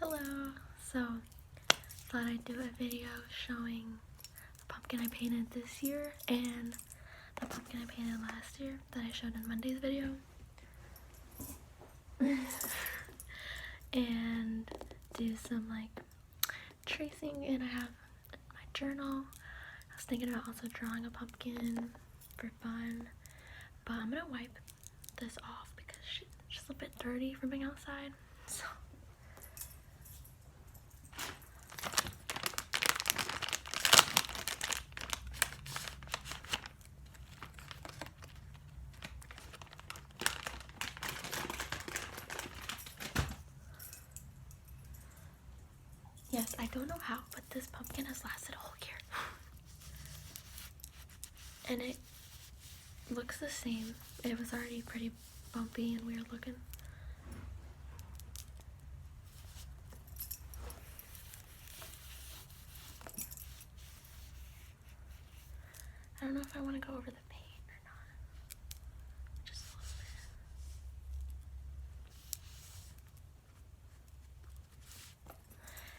Hello! So, thought I'd do a video showing the pumpkin I painted this year and the pumpkin I painted last year that I showed in Monday's video. And do some like tracing, and I have my journal. I was thinking about also drawing a pumpkin for fun, but I'm gonna wipe this off because she's just a bit dirty from being outside. So yes, I don't know how, but this pumpkin has lasted a whole year. And it looks the same. It was already pretty bumpy and weird looking. I don't know if I want to go over the paint or not. Just a little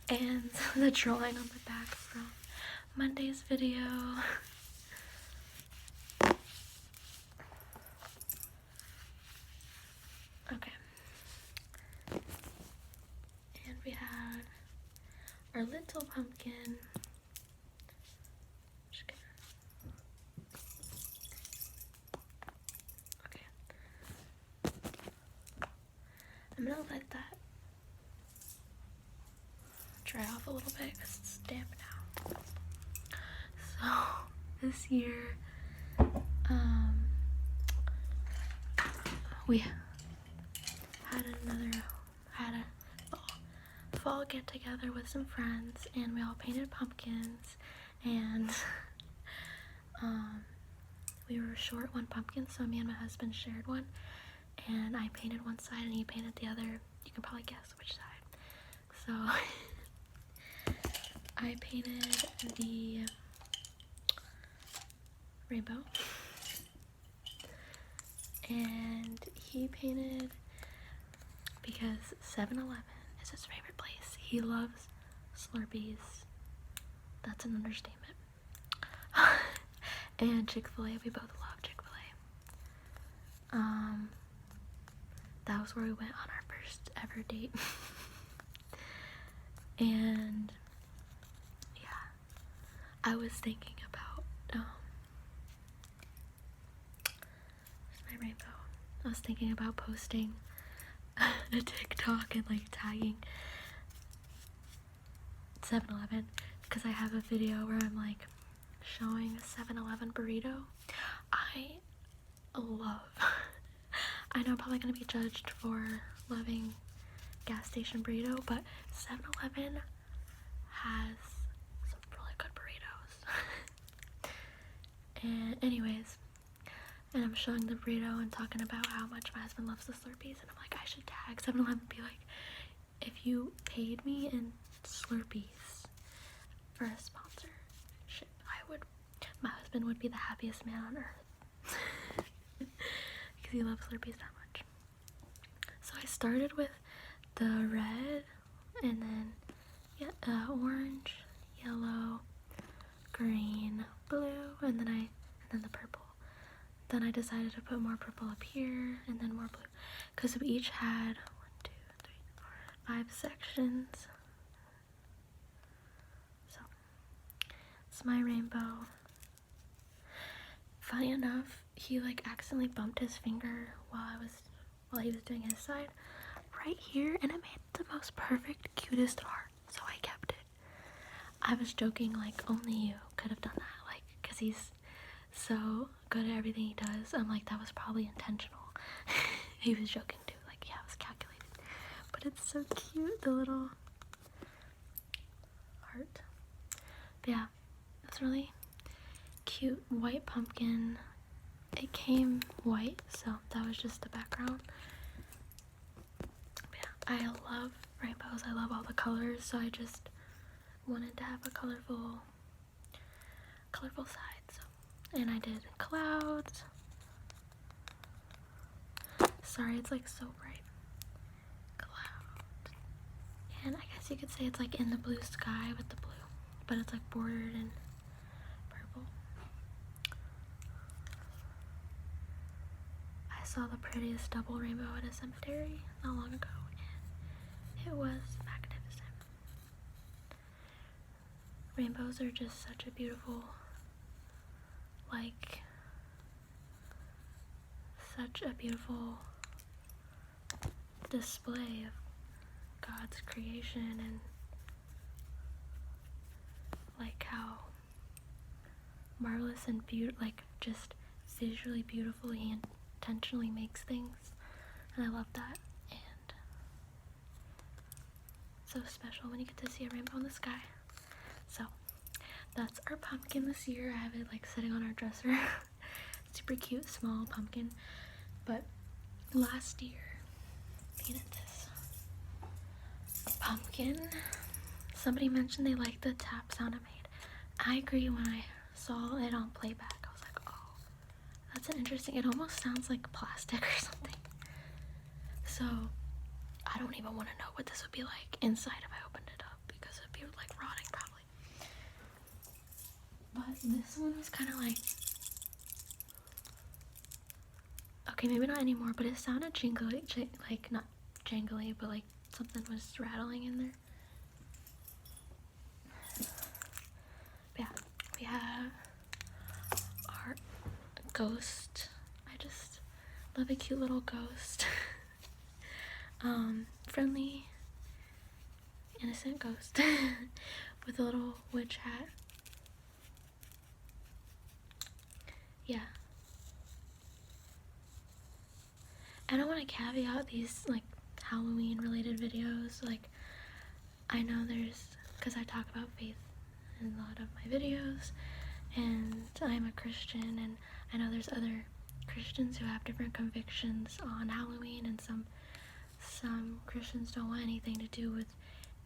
bit. And the drawing on the back from Monday's video. Okay. And we had our little pumpkin. Okay. I'm gonna let that dry off a little bit because it's damp now. So this year, we had a fall get together with some friends, and we all painted pumpkins, and we were short one pumpkin, so me and my husband shared one, and I painted one side and he painted the other. You can probably guess which side. So I painted the rainbow and he painted, because 7-Eleven is his favorite place. He loves Slurpees. That's an understatement. And Chick-fil-A, we both love Chick-fil-A. That was where we went on our first ever date. And yeah, I was thinking about my rainbow. I was thinking about posting a TikTok and like tagging 7-Eleven, because I have a video where I'm like showing a 7-Eleven burrito. I know I'm probably gonna be judged for loving gas station burrito, but 7-Eleven has some really good burritos. And anyways, and I'm showing the burrito and talking about how much my husband loves the Slurpees, and I'm like, I should tag 7-Eleven and be like, if you paid me in Slurpees for a sponsorship, my husband would be the happiest man on earth. Because he loves Slurpees that much. So I started with the red, and then orange, yellow, green, blue, and then the purple. Then I decided to put more purple up here, and then more blue, because we each had 5 sections. So it's my rainbow. Funny enough, he like accidentally bumped his finger while he was doing his side right here, and it made the most perfect, cutest heart, so I kept it. I was joking, like, only you could have done that, like, because he's so good at everything he does. I'm like, that was probably intentional. He was joking too, like, yeah, it was calculated. But it's so cute, the little heart. But yeah, it's really cute white pumpkin. It came white, so that was just the background. But yeah, I love rainbows. I love all the colors, so I just wanted to have a colorful side. So, and I did clouds. Sorry, it's like so bright. Cloud. And I guess guess you could say it's like in the blue sky with the blue, but it's like bordered in purple. I saw the prettiest double rainbow at a cemetery not long ago, and it was magnificent. Rainbows are just such a beautiful, like, such a beautiful display of God's creation, and like how marvelous and like just visually beautiful he intentionally makes things, and I love that. And so special when you get to see a rainbow in the sky. So that's our pumpkin this year. I have it like sitting on our dresser. Super cute small pumpkin. But last year painted this pumpkin. Somebody mentioned they liked the tap sound it made. I agree. When I saw it on playback, I was like, oh, that's an interesting, it almost sounds like plastic or something. So I don't even want to know what this would be like inside if I opened it up, because it'd be like rotting probably. But this one was kind of like, okay, maybe not anymore, but it sounded jingly, like not jangly, but like something was rattling in there. But yeah, we have our ghost. I just love a cute little ghost. Friendly, innocent ghost with a little witch hat. Yeah. And I want to caveat these like Halloween related videos. Like, I know because I talk about faith in a lot of my videos, and I'm a Christian, and I know there's other Christians who have different convictions on Halloween, and some Christians don't want anything to do with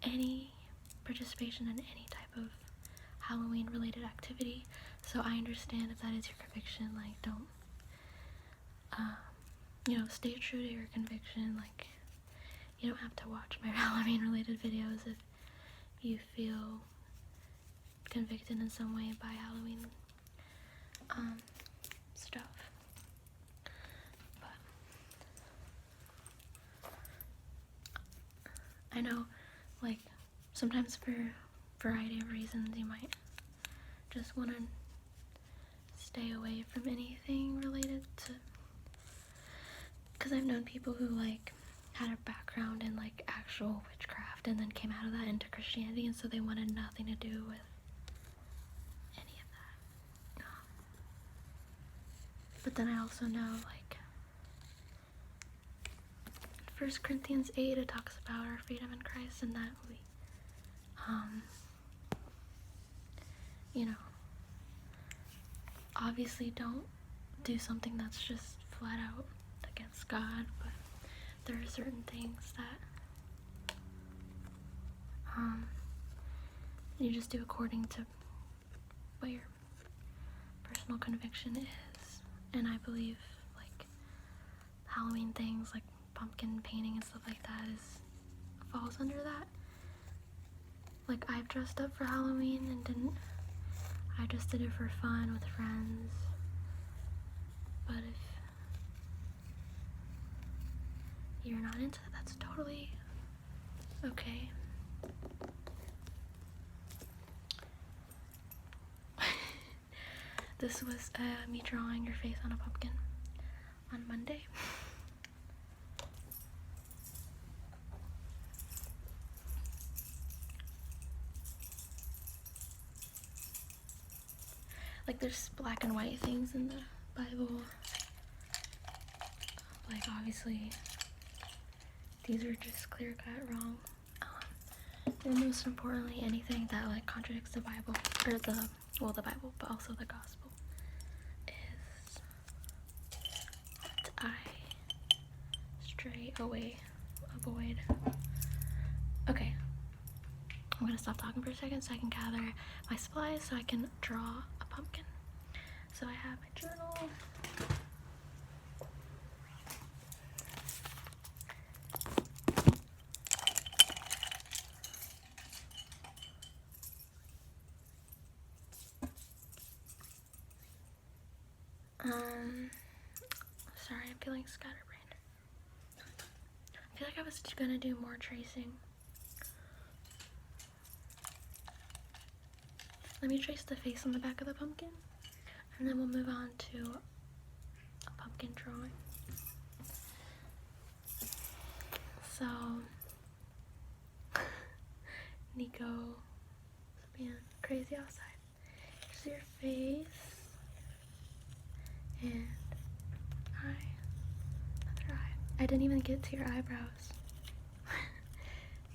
any participation in any type of Halloween related activity. So I understand if that is your conviction. Like, don't stay true to your conviction. Like, you don't have to watch my Halloween related videos if you feel convicted in some way by Halloween stuff. But I know, like, sometimes for a variety of reasons you might just want to stay away from anything related to, because I've known people who like had a background in like actual witchcraft and then came out of that into Christianity, and so they wanted nothing to do with any of that. But then I also know, like, in 1 Corinthians 8 it talks about our freedom in Christ, and that we obviously don't do something that's just flat out against God, but there are certain things that you just do according to what your personal conviction is. And I believe like Halloween things like pumpkin painting and stuff like that falls under that. Like, I've dressed up for Halloween and I just did it for fun with friends. But if you're not into that, that's totally okay. This was me drawing your face on a pumpkin on Monday. Like, there's black and white things in the Bible. Like, obviously, these are just clear-cut wrong. And most importantly, anything that like contradicts the Bible, or the Bible, but also the gospel, is what I stray away, avoid. Okay, I'm gonna stop talking for a second so I can gather my supplies so I can draw a pumpkin. So I have my journal. Sorry, I'm feeling scatterbrained. I feel like I was gonna do more tracing. Let me trace the face on the back of the pumpkin, and then we'll move on to a pumpkin drawing. So, Nico is being crazy outside. Here's your face, and another eye. I didn't even get to your eyebrows.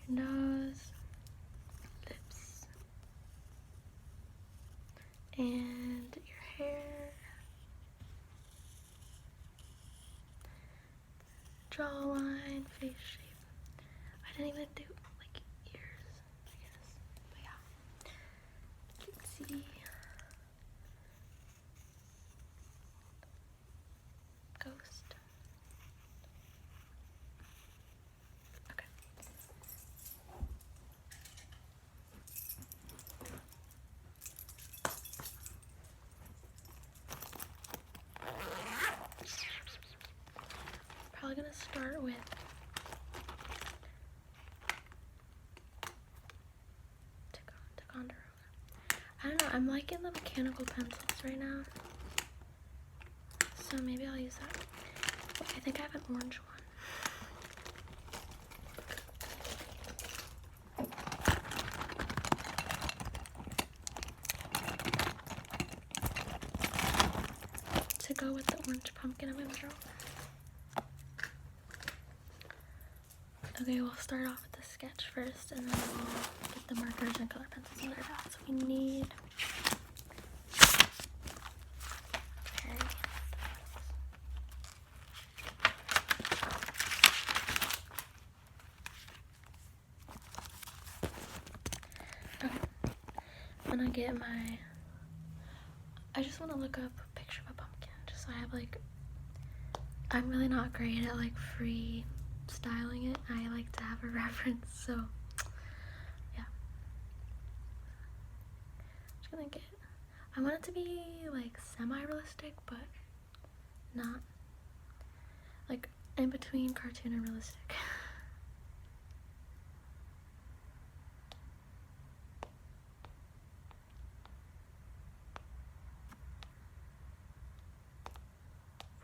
Your nose, lips, and your hair, jawline, face shape. I didn't even do like ears, I guess. But yeah, you can see ghost. Okay. Probably gonna start with Ticonderoga. I don't know, I'm liking the mechanical pencils right now, so maybe I'll use that. Wait, I think I have an orange one. To go with the orange pumpkin I'm gonna draw. Okay, we'll start off with the sketch first, and then we'll get the markers and color pencils in there. So we need okay. I'm gonna get my. I just want to look up a picture of a pumpkin, just so I have like. I'm really not great at like free styling it. I like to have a reference, so yeah. Just gonna get. I want it to be like semi-realistic, but not like in between cartoon and realistic.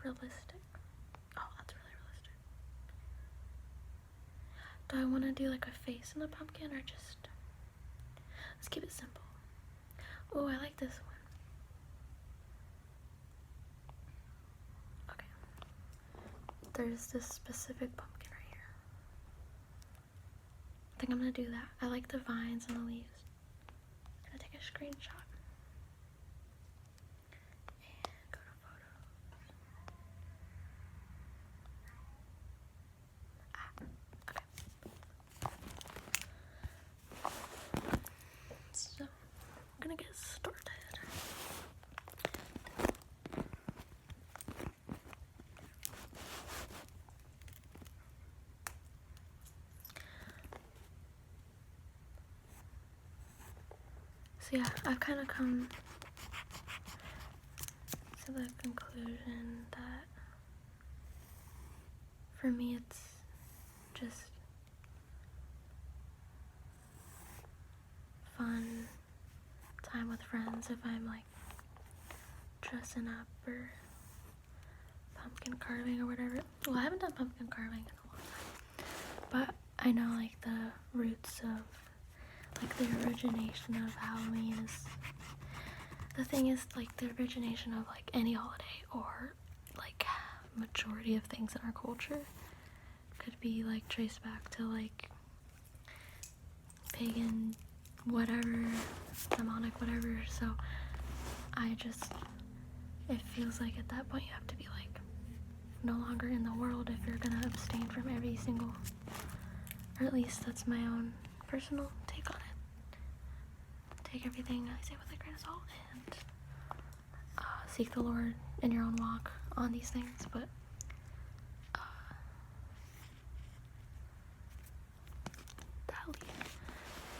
Realistic. Oh, that's really realistic. Do I want to do like a face in the pumpkin, or just let's keep it simple? Oh, I like this one. Okay. There's this specific pumpkin right here. I think I'm gonna do that. I like the vines and the leaves. I'm gonna take a screenshot. And go to photos. Okay. So, I'm gonna get started. So yeah, I've kind of come to the conclusion that for me it's just fun time with friends if I'm like dressing up or pumpkin carving or whatever. Well, I haven't done pumpkin carving in a long time, but I know like the roots of like the origination of Halloween is, the thing is like the origination of like any holiday or like majority of things in our culture could be like traced back to like pagan whatever, demonic whatever. So it feels like at that point you have to be like no longer in the world if you're gonna abstain from every single, or at least that's my own personal take on it. Take everything I say with a grain of salt and seek the Lord in your own walk on these things, but that leaf.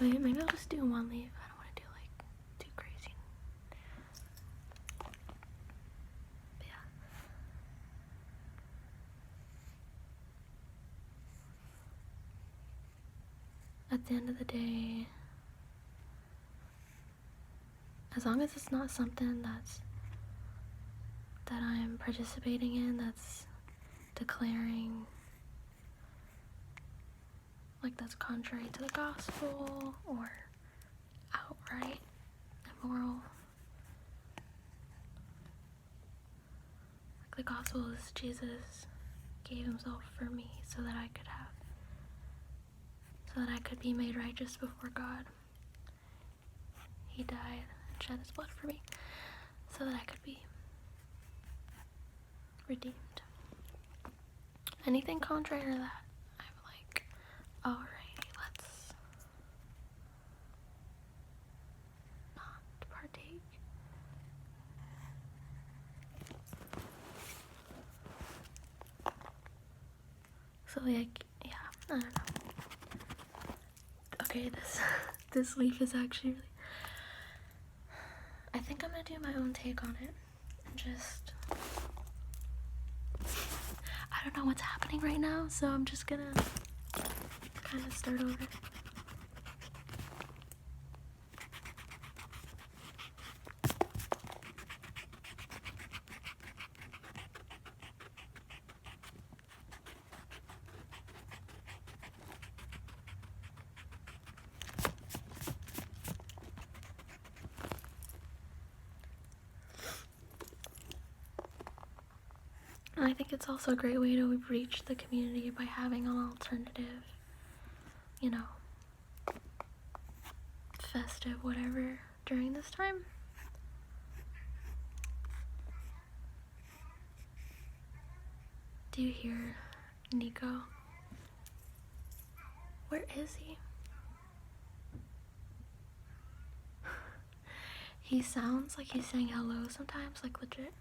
Wait, maybe I'll just do one leaf. I don't want to do like too crazy. But yeah. at the end of the day, as long as it's not something that I'm participating in, that's declaring, like, that's contrary to the gospel or outright immoral. Like, the gospel is Jesus gave himself for me so that I could be made righteous before God. He died and shed his blood for me so that I could be redeemed. Anything contrary to that, I'm like, alright, let's not partake. So like, yeah, I don't know. Okay, this leaf is actually really, I think I'm gonna do my own take on it and just, I don't know what's happening right now, so I'm just gonna kind of start over. And I think it's also a great way to reach the community by having an alternative, you know, festive whatever during this time. Do you hear Nico? Where is he? He sounds like he's saying hello sometimes, like legit.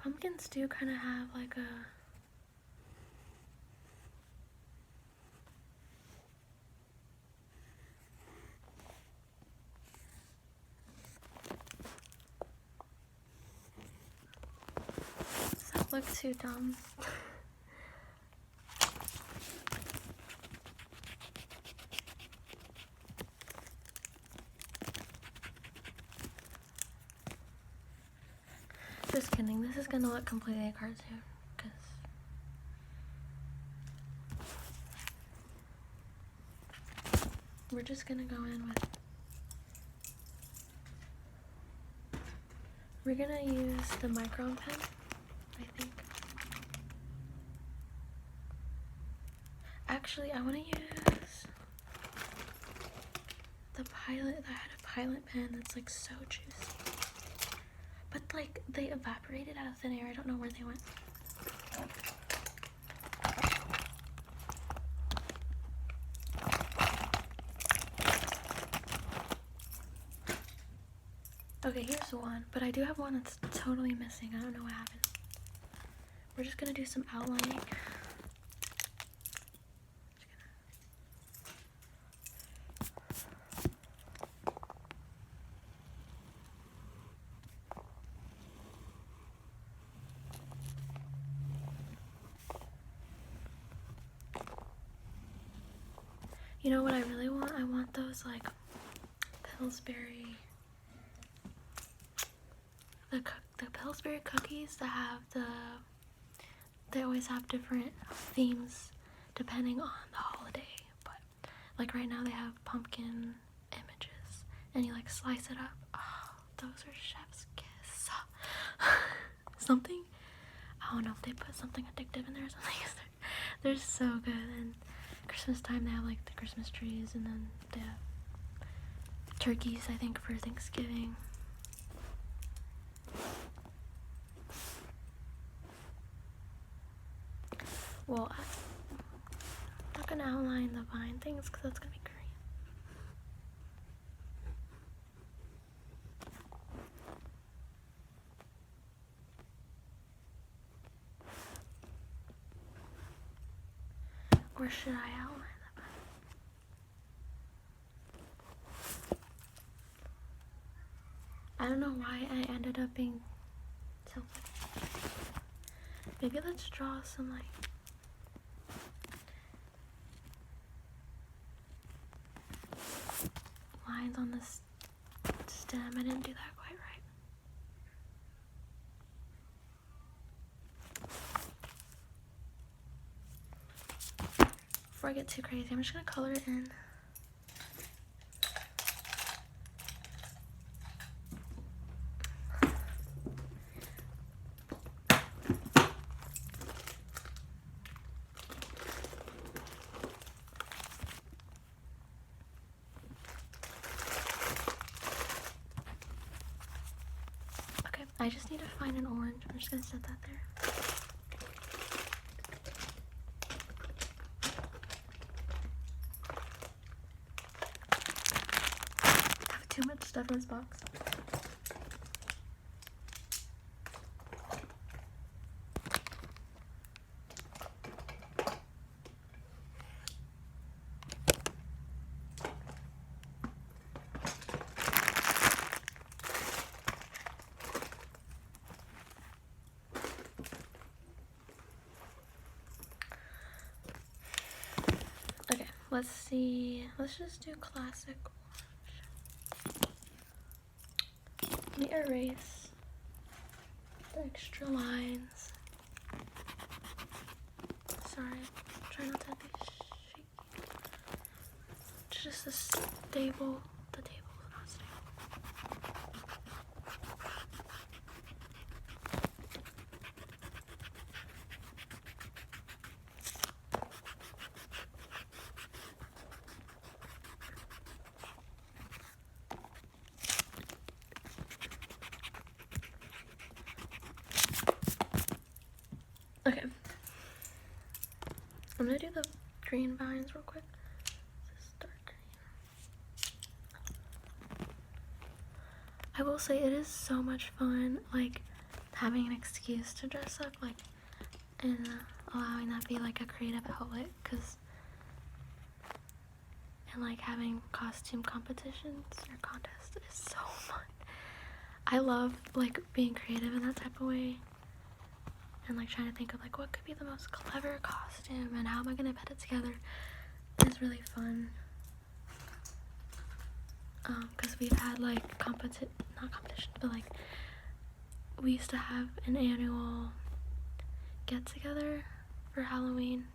Pumpkins do kind of have like a does that look too dumb? Just kidding, this is gonna look completely a cartoon, because we're just gonna go in with, we're gonna use the micron pen, I think. Actually, I want to use the Pilot. I had a Pilot pen that's like so juicy. But like, they evaporated out of thin air. I don't know where they went. Okay, here's one. But I do have one that's totally missing. I don't know what happened. We're just gonna do some outlining. You know what I really want? I want those like Pillsbury, the Pillsbury cookies that have they always have different themes depending on the holiday. But like right now they have pumpkin images and you like slice it up. Oh, those are chef's kiss. Something, I don't know if they put something addictive in there or something. They're so good. And Christmas time they have like the Christmas trees, and then they have turkeys, I think, for Thanksgiving. Well, I'm not gonna outline the vine things because that's gonna be green. Or should I outline the vine? I don't know why I ended up being selfish. Maybe let's draw some like lines on this stem. I didn't do that quite right. Before I get too crazy, I'm just gonna color it in. Okay, I just need to find an orange. I'm just gonna set that there. I have too much stuff in this box. Okay, let's see. Let's just do classic orange. Let me erase the extra lines. Sorry, try not to be shaky. It's just a stable. The table is not stable. Okay. I'm gonna do the green vines real quick. This is dark green. I will say it is so much fun, like, having an excuse to dress up, like, and allowing that be, like, a creative outlet, and, like, having costume competitions or contests is so fun. I love, like, being creative in that type of way. And like trying to think of like what could be the most clever costume and how am I gonna put it together. It's really fun. Because we've had like not competitions, but like we used to have an annual get together for Halloween.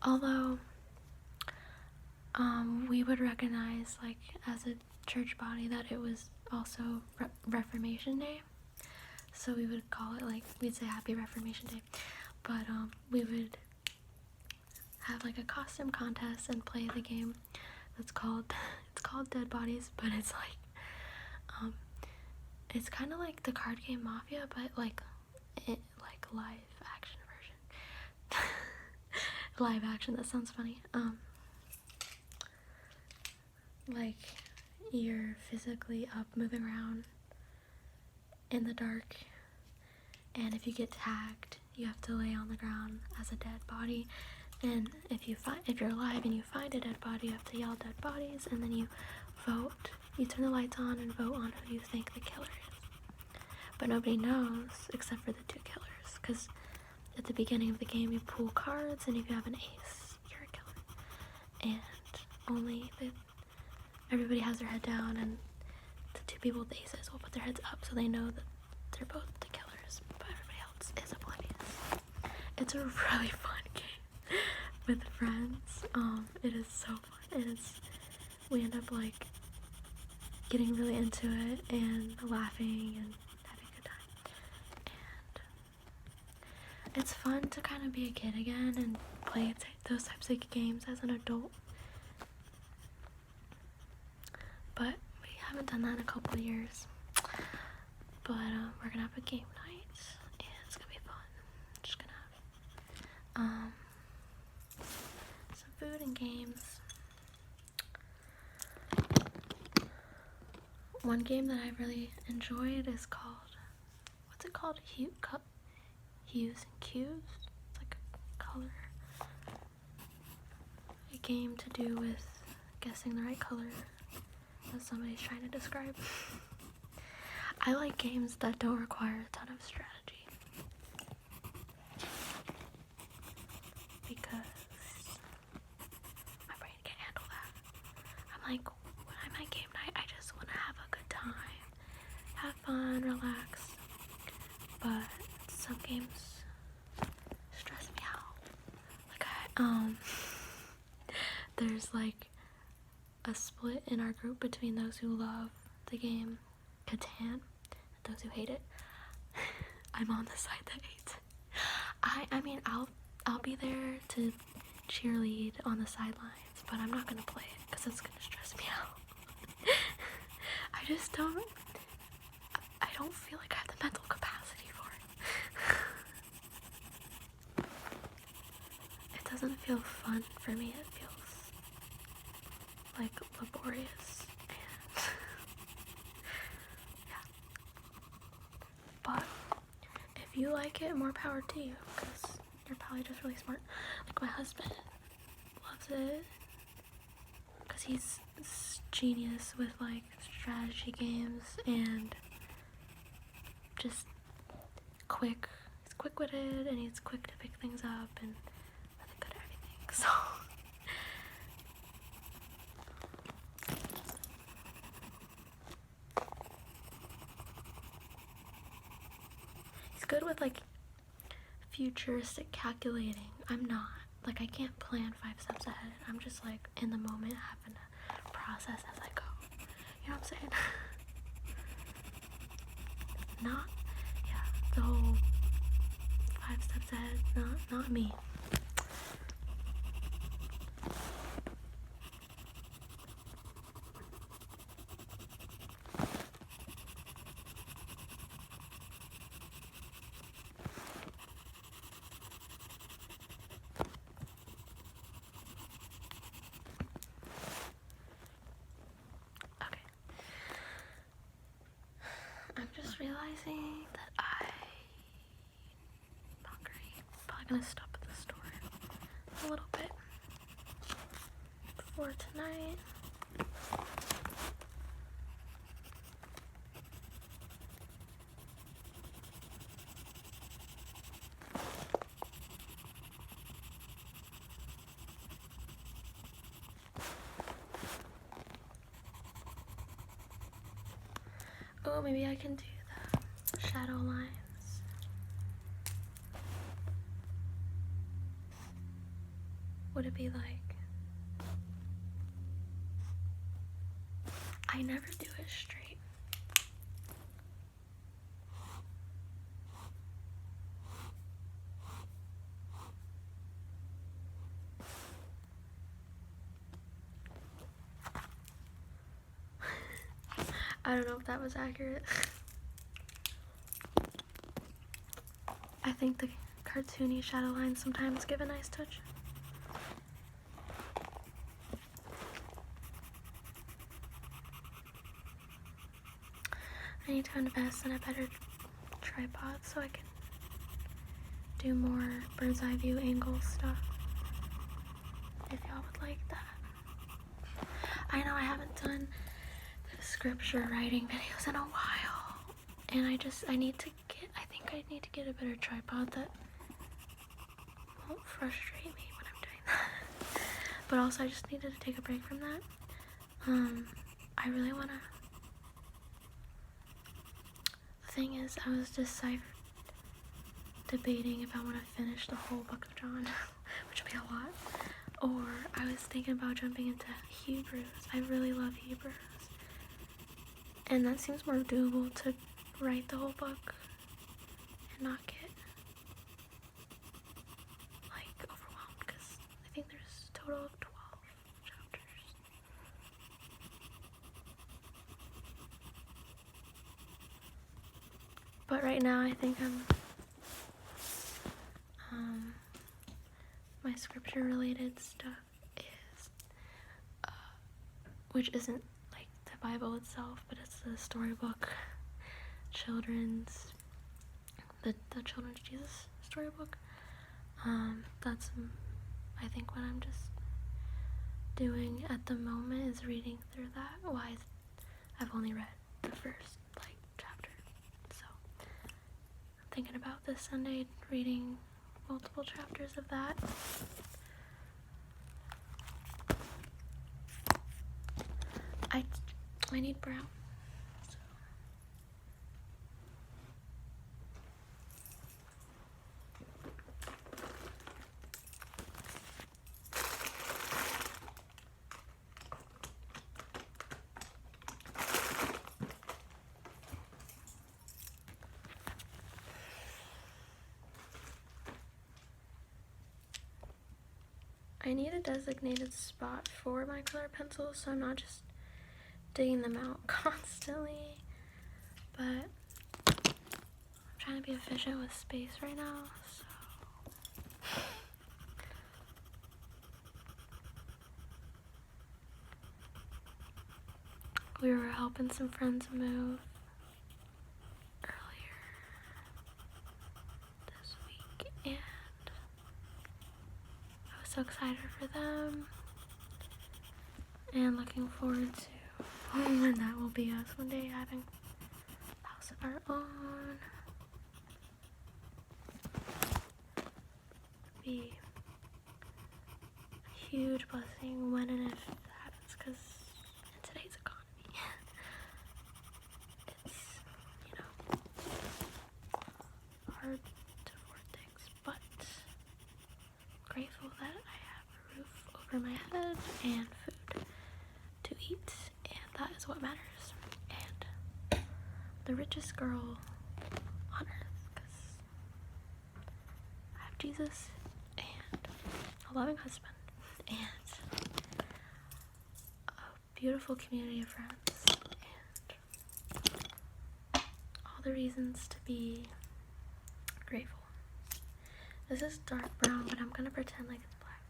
Although we would recognize like as a church body that it was also Reformation Day. So we would call it like, we'd say Happy Reformation Day, but we would have like a costume contest and play the game it's called Dead Bodies, but it's like, it's kind of like the card game Mafia, but like live action version. Live action, that sounds funny. Like you're physically up moving around in the dark, and if you get tagged you have to lay on the ground as a dead body, and if you're alive and you find a dead body you have to yell dead bodies, and then you vote, you turn the lights on and vote on who you think the killer is. But nobody knows except for the two killers, because at the beginning of the game you pull cards, and if you have an ace you're a killer, and everybody has their head down, and the two people with the aces will put their heads up so they know that they're both the killers, but everybody else is oblivious. It's a really fun game with friends. It is so fun. We end up like getting really into it and laughing and having a good time. And it's fun to kind of be a kid again and play those types of games as an adult. But we haven't done that in a couple of years. But we're gonna have a game night and it's gonna be fun. I'm just gonna have games. One game that I really enjoyed is called, what's it called? Hues and Cues? It's like a color. A game to do with guessing the right color that somebody's trying to describe. I like games that don't require a ton of strategy, because my brain can't handle that. I'm like, when I'm at game night, I just want to have a good time, have fun, relax. But some games stress me out. Like there's like a split in our group between those who love the game Catan and those who hate it. I'm on the side that hates it. I mean, I'll be there to cheerlead on the sidelines, but I'm not gonna play it because it's gonna stress me out. I just don't feel like I have the mental capacity for it. It doesn't feel fun for me. It feels like laborious and yeah. But if you like it, more power to you, because you're probably just really smart. Like my husband loves it because he's genius with like strategy games and just quick. He's quick-witted and he's quick to pick things up and really good at everything. So he's good with like futuristic calculating. I'm not. Like I can't plan 5 steps ahead. I'm just like in the moment having to process as I go. You know what I'm saying? Not, yeah, the whole 5 steps ahead, not me. Okay. I'm just realizing that I'm hungry. Probably gonna stop at the store a little bit before tonight. Oh, maybe I can do the shadow lines. Would it be like, I never do it straight. I don't know if that was accurate. I think the cartoony shadow lines sometimes give a nice touch. I need to invest in a better tripod so I can do more bird's eye view angle stuff, if y'all would like that. I know I haven't done the scripture writing videos in a while, and I need to get a better tripod that won't frustrate me when I'm doing that. But also I just needed to take a break from that. I really wanna, the thing is, I was debating if I want to finish the whole book of John, which would be a lot, or I was thinking about jumping into Hebrews. I really love Hebrews, and that seems more doable to write the whole book and not get like overwhelmed, because I think there's a total of 12 chapters. But right now I think my scripture related stuff is which isn't like the Bible itself, but it's the storybook, the Children's Jesus storybook. That's, I think, what I'm just doing at the moment is reading through that. Why I've only read the first chapter, so I'm thinking about this Sunday reading multiple chapters of that. I need brown. So. I need a designated spot for my color pencils, so I'm not just digging them out constantly, but I'm trying to be efficient with space right now, so we were helping some friends move earlier this week, and I was so excited for them and looking forward to when that will be us one day, having a house of our own. Be a huge blessing when and if that happens, because in today's economy, it's, hard to afford things, but I'm grateful that I have a roof over my head and food to eat, and that is what matters. And the richest girl on earth, because I have Jesus and a loving husband and a beautiful community of friends and all the reasons to be grateful. This is dark brown, but I'm gonna pretend like it's black.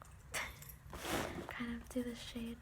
Kind of do this shade.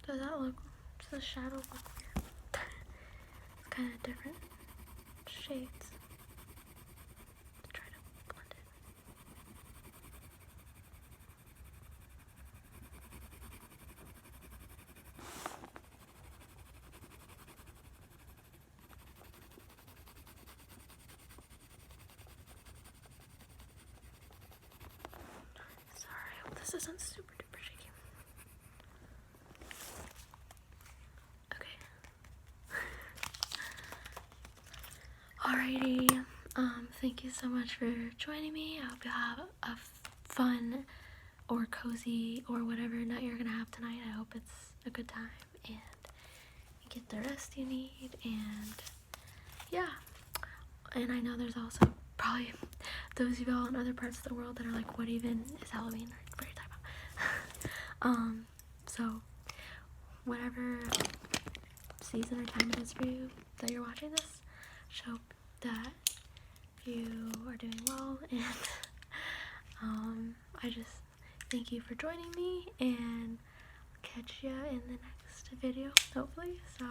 Does that look, does the shadow look weird? It's kind of different shades to try to blend it. Sorry, I hope this isn't super duper shaky. Alrighty, thank you so much for joining me. I hope you have a fun or cozy or whatever night you're gonna have tonight. I hope it's a good time and you get the rest you need, and yeah. And I know there's also probably those of y'all in other parts of the world that are like, what even is Halloween? What are you talking about? So whatever season or time it is for you that you're watching this, hope that you are doing well, and I just thank you for joining me, and I'll catch you in the next video, hopefully. So